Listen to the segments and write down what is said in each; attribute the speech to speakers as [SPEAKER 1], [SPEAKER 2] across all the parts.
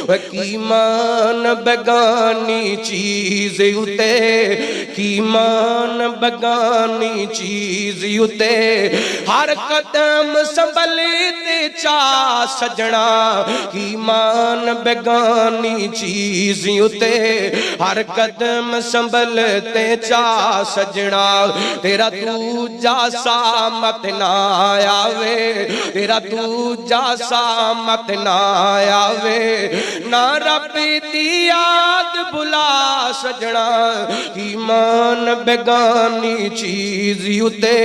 [SPEAKER 1] कीमान बेगानी चीज उते, कीमान बेगानी चीज उते, हर कदम संभलते चा सजना, कीमान बेगानी चीज उते, हर कदम संभलते चा सजना। तेरा दूजा सा मत ना आवे, तेरा दूजा सा मत ना आवे, ना रब दी याद बुला सजना, ईमान बेगानी चीज उते,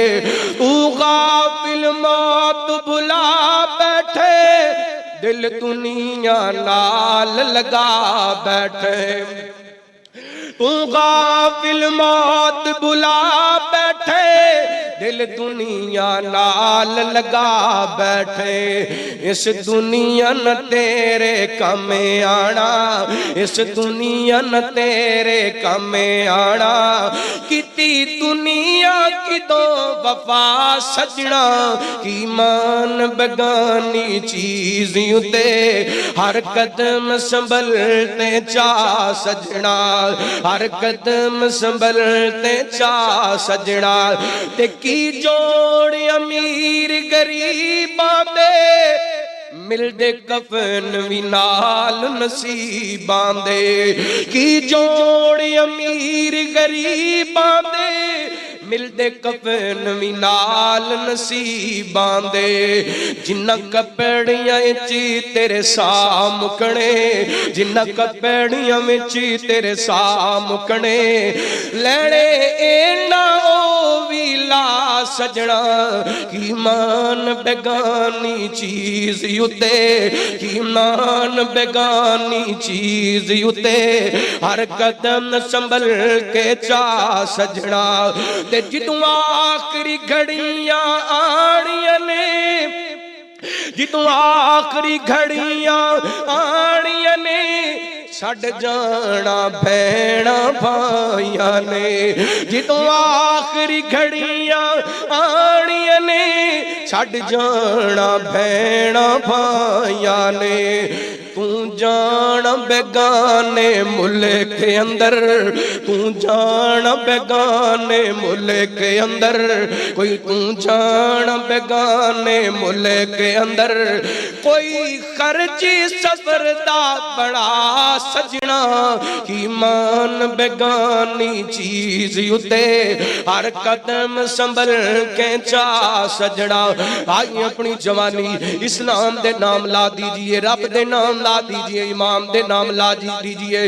[SPEAKER 1] तू गाफिल मौत बुला बैठे, दिल दुनिया नाल लगा बैठे, तू गाफिल मौत बुला बैठे, दिल दुनिया नाल लगा बैठे, इस दुनिया न तेरे कम आना, इस दुनिया न तेरे कम आना, किती दुनिया की तो वफा सजना, ईमान बेगानी चीज उते, हर कदम संभलते चा सजना, हर कदम संभलते चा सजना। ते की जोड़ अमीर गरीबां दे, मिलदे कफन भी नाल नसीबां दे, की जोड़ अमीर गरीबां दे, मिलदे कफन भी नाल नसीबां दे, जिन्ना कपड़ियां ची तेरे सा मुकने, जिन्ना कपड़ियां ची तेरे सा मुकने, लैणे एना ओ भी ला सजना, ईमान बेगानी चीज उते, ईमान बेगानी चीज उते, हर कदम संभल के चा सजना। जिदू आखिरी घड़ियां आनियां ने, जिदू आखिरी घड़ियां आनियां ने, छड़ जाना भैणा भाइयां ने, जिदू आखिरी घड़ियां आनियां ने, छड़ जाना भैणा भाइयां ने, तू जान बेगाने मुल्क के अंदर, तू जान बेगाने मुल्क के अंदर, कोई तू जान बेगाने मुल्क के अंदर, कोई खर्ची सफर दा बड़ा सजना, ईमान बेगानी चीज उते, हर कदम संभल के चा सजना। आई अपनी जवानी इस्लाम दे नाम ला दीजिए, रब दे नाम ला दीजिए, इमाम दे नाम ला दीजिए।